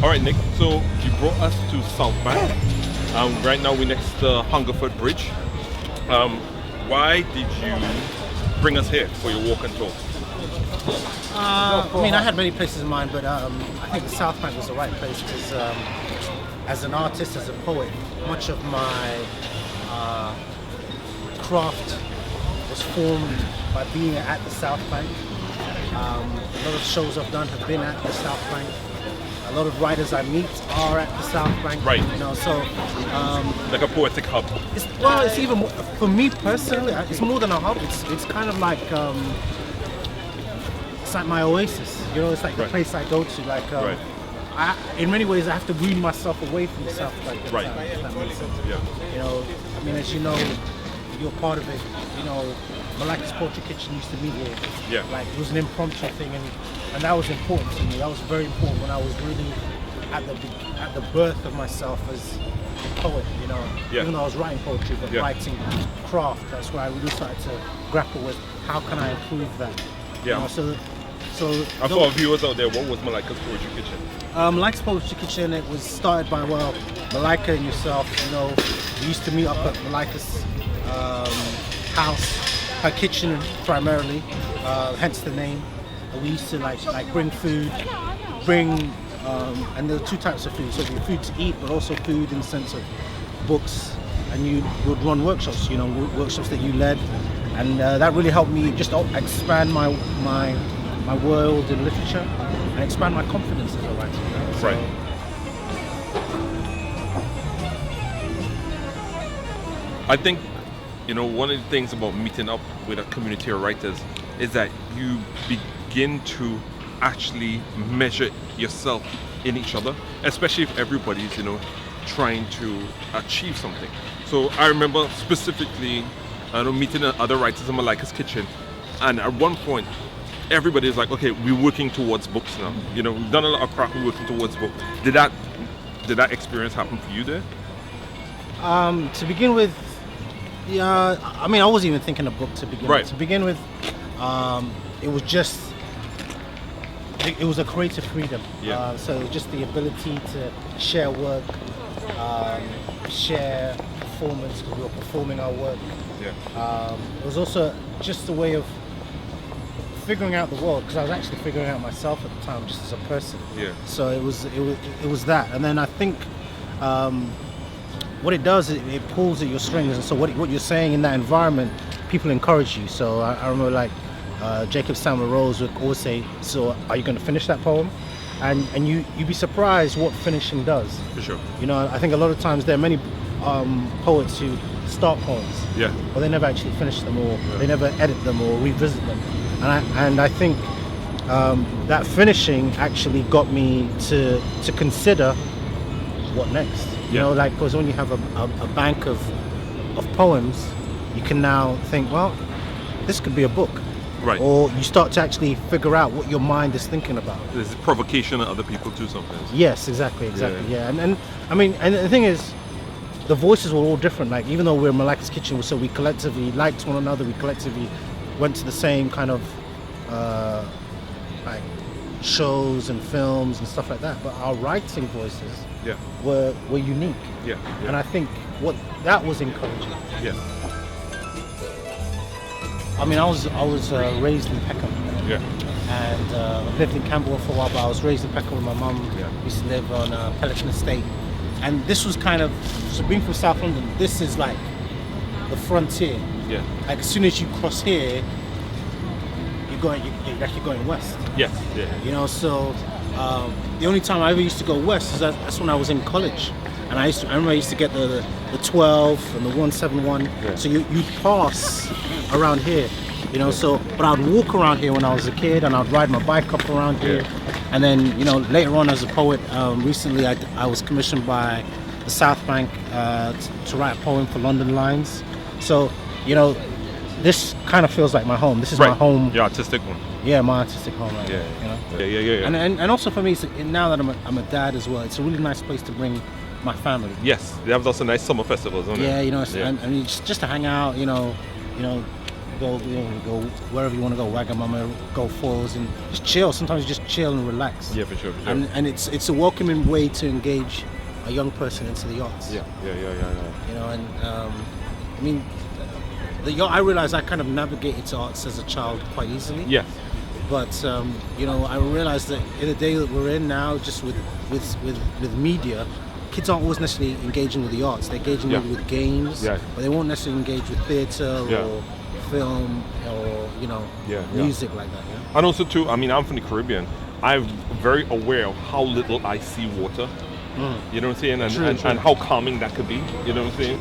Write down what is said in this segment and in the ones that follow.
All right, Nick. So you brought us to Southbank. Right now we're next to Hungerford Bridge. Why did you bring us here for your walk and talk? I mean, I had many places in mind, but I think the Southbank was the right place because as an artist, as a poet, much of my craft was formed by being at the Southbank. A lot of shows I've done have been at the Southbank. A lot of writers I meet are at the Southbank. Right. You know, so Like a poetic hub. it's even more, for me personally. It's more than a hub. It's kind of like it's like my oasis. You know, it's like the Right. place I go to. Like in many ways, I have to wean myself away from the Southbank. Right. If that makes sense. Yeah. You know, I mean, as you know, you're part of it. You know, Malaka's Poetry Kitchen used to meet here. Yeah. Like it was an impromptu thing, and that was important to me. That was very important when I was really at the birth of myself as a poet. You know, Yeah. even though I was writing poetry, but Yeah. writing craft. That's where I really started to grapple with how can I improve that. Yeah. You know, so And for our viewers out there, what was Malaka's Poetry Kitchen? Malaka's Poetry Kitchen, it was started by, Malaka and yourself. You know, we used to meet up at Malaka's house, her kitchen primarily, hence the name. We used to like bring food, and there were two types of food. So there was food to eat, but also food in the sense of books. And you would run workshops, you know, workshops that you led, and that really helped me just expand my world in literature and expand my confidence as a writer. You know? So, Right. I think, you know, one of the things about meeting up with a community of writers is that you begin to actually measure yourself in each other, especially if everybody's, you know, trying to achieve something. So I remember specifically, meeting other writers in Malaka's kitchen, and at one point, everybody's like, okay, we're working towards books now. You know, we've done a lot of craft, we're working towards books. Did that experience happen for you there? To begin with, yeah, I mean, I wasn't even thinking a book to begin Right. with. To begin with, it was a creative freedom. Yeah. So just the ability to share work, share performance, because we were performing our work. Yeah. It was also just a way of figuring out the world, because I was actually figuring out myself at the time, just as a person. Yeah. So it was that, and then I think what it does is it pulls at your strings, and so what you're saying in that environment, people encourage you. So I remember like Jacob Samuel Rose would always say, "So are you going to finish that poem?" And you'd be surprised what finishing does. For sure. You know, I think a lot of times there are many poets who start poems, Yeah. but they never actually finish them, or they never edit them or revisit them. And I think that finishing actually got me to consider what next. You Yeah. know, like, because when you have a bank of poems, you can now think, well, this could be a book. Right. Or you start to actually figure out what your mind is thinking about. There's provocation of other people too sometimes. Yes, exactly. Yeah. And I mean, and the thing is, the voices were all different. Like, even though we're Malaka's Kitchen, so we collectively liked one another, we collectively went to the same kind of like shows and films and stuff like that, but our writing voices Yeah. were unique. Yeah. And I think what that was encouraging. Yeah. I mean, I was raised in Peckham, Yeah. and I've lived in Camberwell for a while, but I was raised in Peckham with my mum. Yeah. We used to live on Pelican Estate, and this was kind of, so being from South London, this is like the frontier. Yeah. Like, as soon as you cross here, you're going west. Yes. Yeah. You know, so the only time I ever used to go west is that's when I was in college, and I remember I used to get the 12 and the 171. Yeah. So you'd pass around here, you know. So, but I'd walk around here when I was a kid, and I'd ride my bike up around here, and then, you know, later on as a poet, recently I was commissioned by the Southbank to write a poem for London Lines. So, you know, this kind of feels like my home. This is my home. Your artistic one. Yeah, my artistic home. Right Yeah. now, you know. Yeah. And also for me, now that I'm a dad as well, it's a really nice place to bring my family. Yes. They have also nice summer festivals, don't Yeah, they? you know, and just to hang out, you know, go, go wherever you want to go, Wagamama, go Falls, and just chill. Sometimes you just chill and relax. Yeah, for sure. And it's a welcoming way to engage a young person into the arts. Yeah. You know, and I mean, I realized I kind of navigated to arts as a child quite easily. Yes. But you know, I realized that in the day that we're in now, just with media, kids aren't always necessarily engaging with the arts. They're engaging maybe with games, but they won't necessarily engage with theatre or film or music like that. Yeah? And also too, I mean, I'm from the Caribbean. I'm very aware of how little I see water. You know what I'm saying? And, True. and how calming that could be. You know what I'm saying?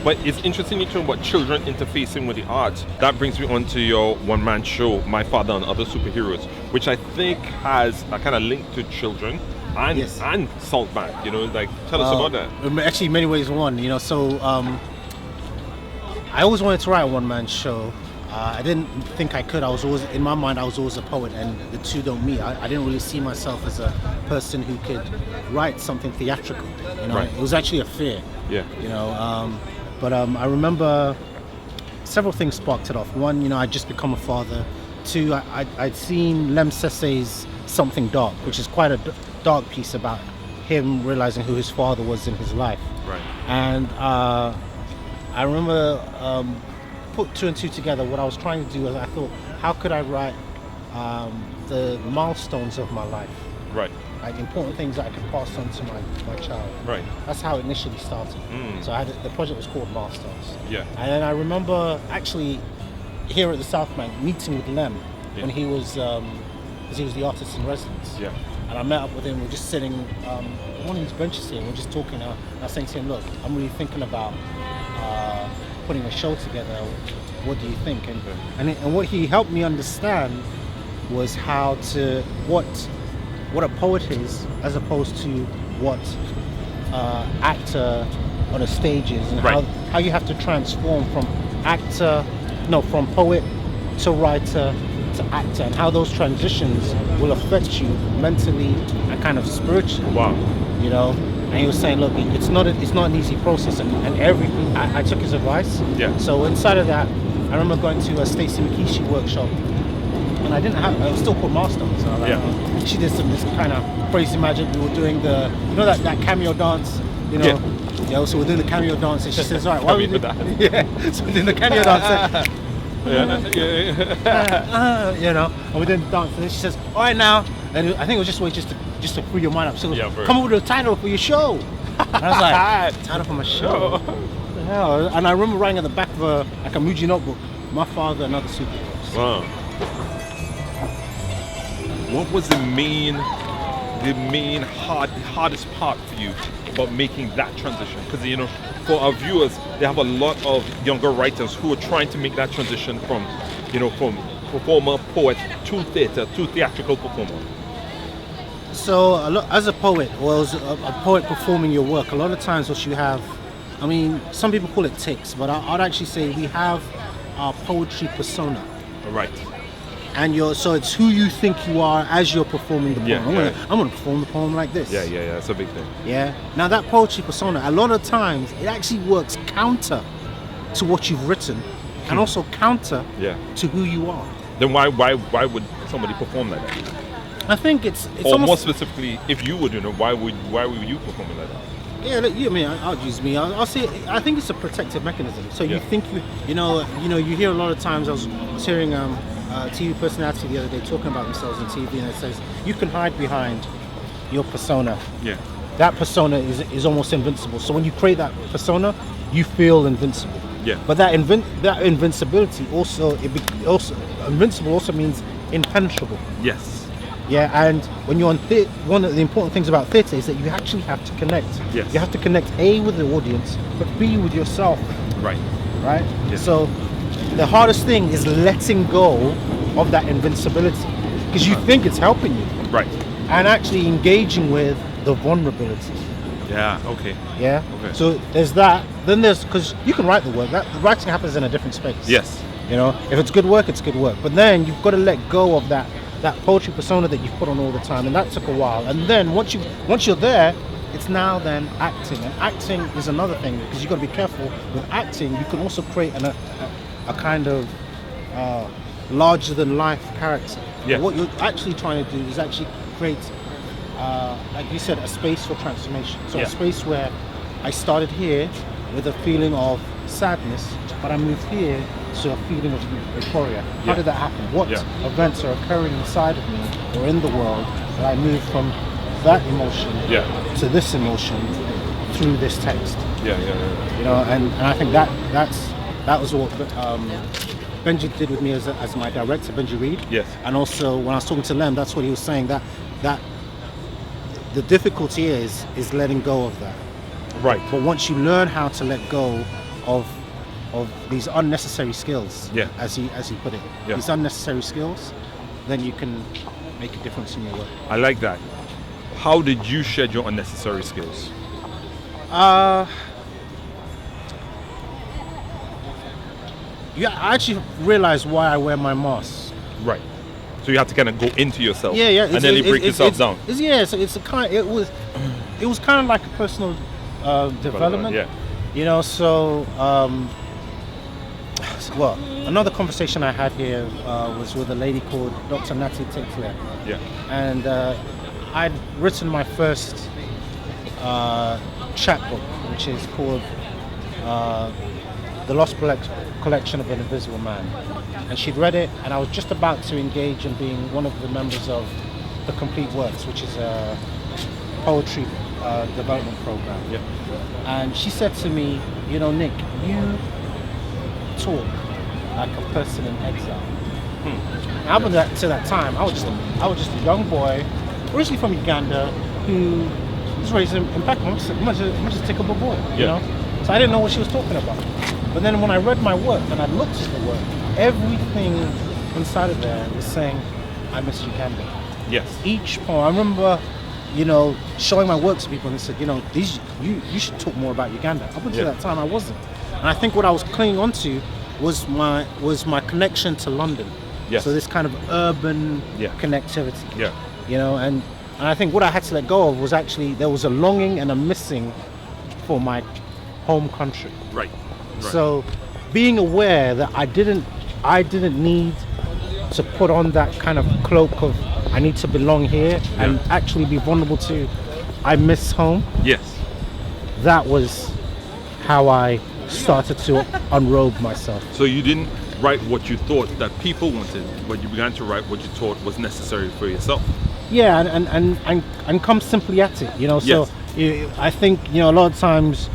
But it's interesting you talk about children interfacing with the arts. That brings me on to your one-man show, My Father and Other Superheroes, which I think has a kind of link to children and Southbank. You know, like tell us about that. Actually, in many ways, one. You know, so I always wanted to write a one-man show. I didn't think I could. I was always, in my mind, I was always a poet, and the two don't meet. I didn't really see myself as a person who could write something theatrical. You know, it was actually a fear. Yeah. You know, but I remember several things sparked it off. One, you know, I'd just become a father. Two, I'd seen Lem Sesay's Something Dark, which is quite a dark piece about him realizing who his father was in his life. Right. And I remember put two and two together. What I was trying to do was I thought, how could I write the milestones of my life? Right. Like important things that I could pass on to my child. Right. That's how it initially started. So the project was called Milestones. Yeah. And then I remember actually here at the Southbank meeting with Lem when he was, because he was the artist in residence. Yeah. And I met up with him. We're just sitting on one of these benches here. We're just talking. And I was saying to him, look, I'm really thinking about putting a show together. What do you think? And what he helped me understand was what a poet is, as opposed to what actor on a stage is, and how you have to transform from poet to writer to actor, and how those transitions will affect you mentally and kind of spiritually. Wow. You know, and he was saying, look, it's not an easy process, and I took his advice. Yeah. So inside of that, I remember going to a Stacey Mikishi workshop. And I was still called Milestones. So she did this kind of crazy magic. We were doing that cameo dance, you know. Yeah. So we're doing the cameo dance, and she says, "All right, why are we doing that?" Yeah. So we're doing the cameo dance. You know, and we're doing the dance, and then she says, "All right, now," and I think it was just a way just to free your mind up. So come up with a title for your show. And I was like, title for my show. What the hell? And I remember writing at the back of a Muji notebook, My Father and Other Superheroes. Wow. What was the main hardest part for you about making that transition? Because, you know, for our viewers, they have a lot of younger writers who are trying to make that transition from performer, poet to theatre, to theatrical performer. So, as a poet, or as a poet performing your work, a lot of times what you have, I mean, some people call it tics, but I'd actually say we have our poetry persona. Right. And so it's who you think you are as you're performing the poem. I'm gonna perform the poem like this. Yeah, that's a big thing. Yeah. Now that poetry persona, a lot of times it actually works counter to what you've written, and also counter to who you are. Then why would somebody perform like that? I think it's or almost, more specifically, if you would, you know, why would you perform it like that? Yeah, I mean, I'll use me. I'll say I think it's a protective mechanism. So you think you hear a lot of times. I was hearing a TV personality the other day talking about themselves on TV, and it says you can hide behind your persona. Yeah. That persona is almost invincible. So when you create that persona, you feel invincible. Yeah. But that invincibility also invincible also means impenetrable. Yes. Yeah, and when you're on theatre, one of the important things about theatre is that you actually have to connect. Yes. You have to connect A with the audience, but B with yourself. Right. Right? Yes. So the hardest thing is letting go of that invincibility, because you think it's helping you. Right. And actually engaging with the vulnerability. Yeah, okay. Yeah? Okay. So there's that. Then there's, because you can write the work. The writing happens in a different space. Yes. You know, if it's good work, it's good work. But then you've got to let go of that poetry persona that you've put on all the time, and that took a while. And then once you're there, it's now then acting, and acting is another thing because you've got to be careful with acting. You can also create a kind of larger than life character. Yeah. What you're actually trying to do is actually create, like you said, a space for transformation. So a space where I started here with a feeling of sadness, but I moved here to a feeling of euphoria. How did that happen? What events are occurring inside of me or in the world that I move from that emotion to this emotion through this text? You know, and I think that was what Benji did with me as my director, Benji Reed. Yes. And also when I was talking to Lem, that's what he was saying, that the difficulty is letting go of that. Right. But once you learn how to let go of these unnecessary skills, as he put it, these unnecessary skills, then you can make a difference in your work. I like that. How did you shed your unnecessary skills? I actually realized why I wear my mask. Right. So you have to kind of go into yourself. And then you break yourself down. It was kind of like a personal development. Yeah. You know, so well, another conversation I had here was with a lady called Dr. Natty Tickler. Yeah. And I'd written my first chapbook, which is called The Lost Collection of an Invisible Man. And she'd read it, and I was just about to engage in being one of the members of the Complete Works, which is a poetry development program. Yeah. And she said to me, you know, Nick, you talk like a person in exile. And up to that time, I was just a young boy, originally from Uganda, who was raised in Peckham. I'm just a tickable boy, you know. So I didn't know what she was talking about. But then when I read my work and I looked at the work, everything inside of there was saying, I miss Uganda. Yes. Each poem, I remember, you know, showing my work to people and they said, you know, you should talk more about Uganda. Up until that time, I wasn't. And I think what I was clinging onto was my connection to London. Yes. So this kind of urban connectivity. Yeah. You know, and I think what I had to let go of was actually there was a longing and a missing for my home country. Right. So being aware that I didn't need to put on that kind of cloak of I need to belong here and actually be vulnerable to I miss home. Yes. That was how I started to unrobe myself. So you didn't write what you thought that people wanted, but you began to write what you thought was necessary for yourself. Yeah, and come simply at it, you know. So I think, you know, a lot of times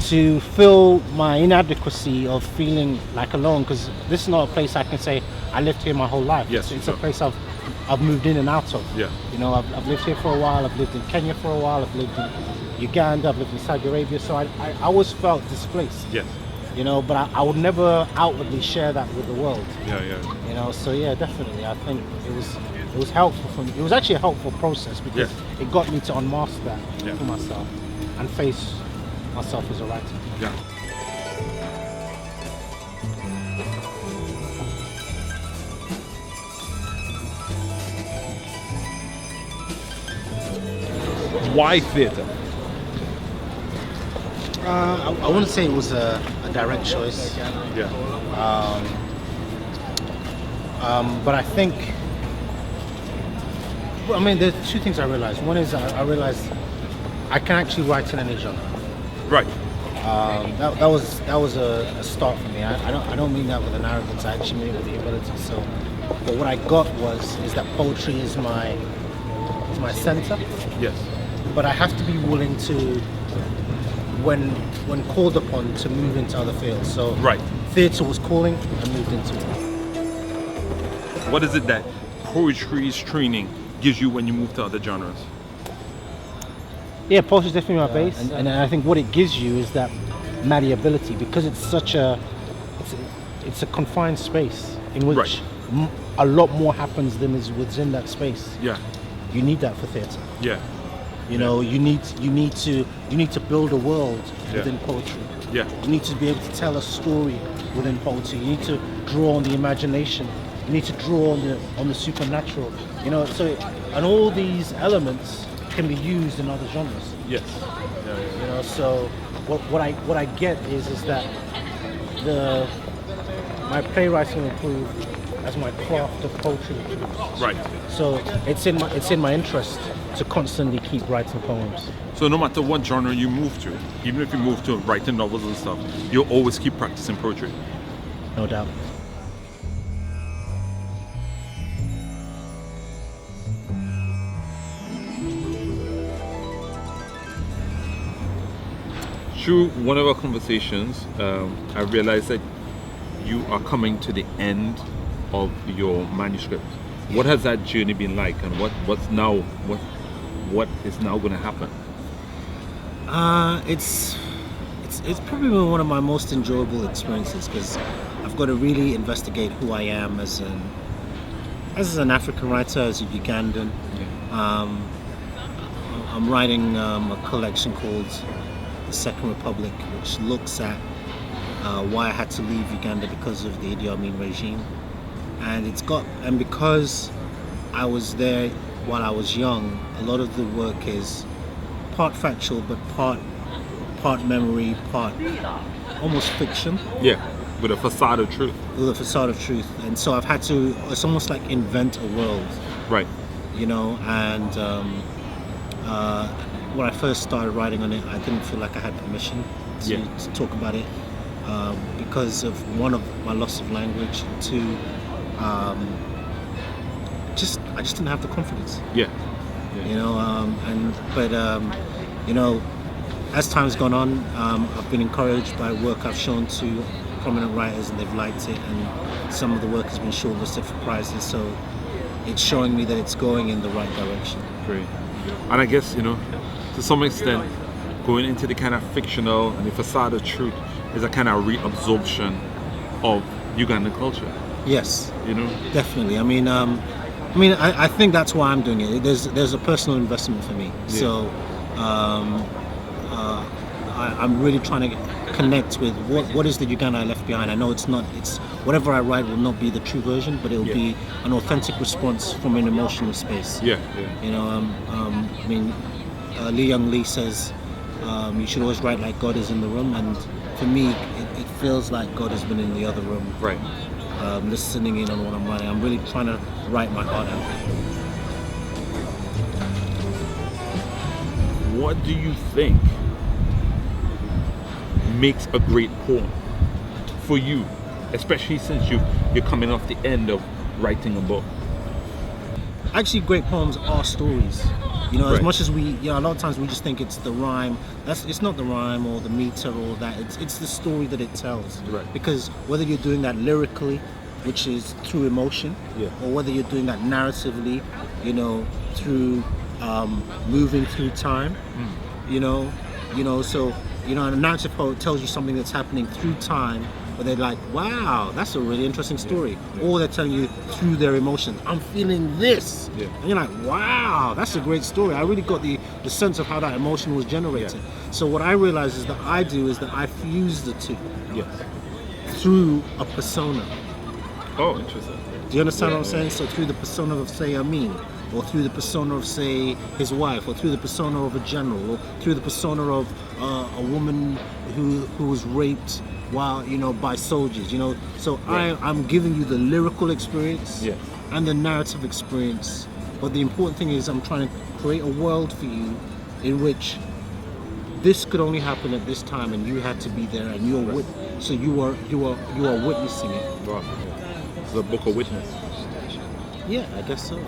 to fill my inadequacy of feeling like alone, because this is not a place I can say I lived here my whole life. Yes, it's a place I've moved in and out of. Yeah. You know, I've lived here for a while. I've lived in Kenya for a while. I've lived in Uganda. I've lived in Saudi Arabia. So I always felt displaced. Yes. You know, but I would never outwardly share that with the world. Yeah. You know, so yeah, definitely. I think it was helpful for me. It was actually a helpful process because it got me to unmask that for myself and face myself as a writer. Yeah. Why theatre? I wouldn't say it was a direct choice. Yeah. But I think, well, I mean, there's two things I realized. One is I realized I can actually write in any genre. Right. That was a start for me. I don't mean that with an arrogance. I actually mean it with humility. So, but what I got is that poetry is my center. Yes. But I have to be willing to, when called upon, to move into other fields. So theatre was calling, I moved into it. What is it that poetry's training gives you when you move to other genres? Yeah, poetry is definitely my base, and I think what it gives you is that malleability, because it's such it's a confined space in which a lot more happens than is within that space. Yeah. You need that for theatre. Yeah. You know, you need to build a world within poetry. Yeah. You need to be able to tell a story within poetry. You need to draw on the imagination. You need to draw on the supernatural. You know, so and all these elements can be used in other genres. Yes. You know, so what I get is that my playwriting will improve as my craft of poetry improves. Right. So it's in my interest to constantly keep writing poems. So no matter what genre you move to, even if you move to writing novels and stuff, you'll always keep practicing poetry. No doubt. Through one of our conversations, I realized that you are coming to the end of your manuscript. What has that journey been like, and what is now going to happen? It's probably been one of my most enjoyable experiences because I've got to really investigate who I am as an African writer, as a Ugandan. I'm writing a collection called The Second Republic, which looks at why I had to leave Uganda because of the Idi Amin regime, and because I was there while I was young, a lot of the work is part factual but part memory, part almost fiction. Yeah, with a facade of truth. With a facade of truth, and so I've had to. It's almost like invent a world, right? You know, and when I first started writing on it, I didn't feel like I had permission to talk about it because of one, of my loss of language, and two, I just didn't have the confidence. Yeah. You know, you know, as time's gone on, I've been encouraged by work I've shown to prominent writers, and they've liked it, and some of the work has been shortlisted for prizes. So it's showing me that it's going in the right direction. Great. And I guess, you know, to some extent, going into the kind of fictional and the facade of truth is a kind of reabsorption of Ugandan culture. Yes, you know, definitely. I think that's why I'm doing it. There's a personal investment for me. Yeah. So I'm really trying to connect with what is the Uganda I left behind. I know it's whatever I write will not be the true version, but it'll be an authentic response from an emotional space. Yeah. You know, Lee Young Lee says you should always write like God is in the room, and for me, it feels like God has been in the other room. Right. Listening in on what I'm writing. I'm really trying to write my heart out. What do you think makes a great poem for you, especially since you're coming off the end of writing a book? Actually, great poems are stories. You know, as much as a lot of times we just think it's the rhyme. It's not the rhyme or the meter or that. It's the story that it tells. Right. Because whether you're doing that lyrically, which is through emotion, or whether you're doing that narratively, you know, through moving through time, so a narrative poet tells you something that's happening through time, but they're like, wow, that's a really interesting story. Or they're telling you through their emotions, I'm feeling this. Yeah. And you're like, wow, that's a great story. I really got the sense of how that emotion was generated. Yeah. So what I realize is that I fuse the two through a persona. Oh, interesting. Do you understand what I'm saying? So through the persona of, say, Amin, or through the persona of, say, his wife, or through the persona of a general, or through the persona of a woman who was raped by soldiers, So I'm giving you the lyrical experience and the narrative experience. But the important thing is I'm trying to create a world for you in which this could only happen at this time, and you had to be there, and you are witnessing it. Wow. The book of witness. Yeah, I guess so.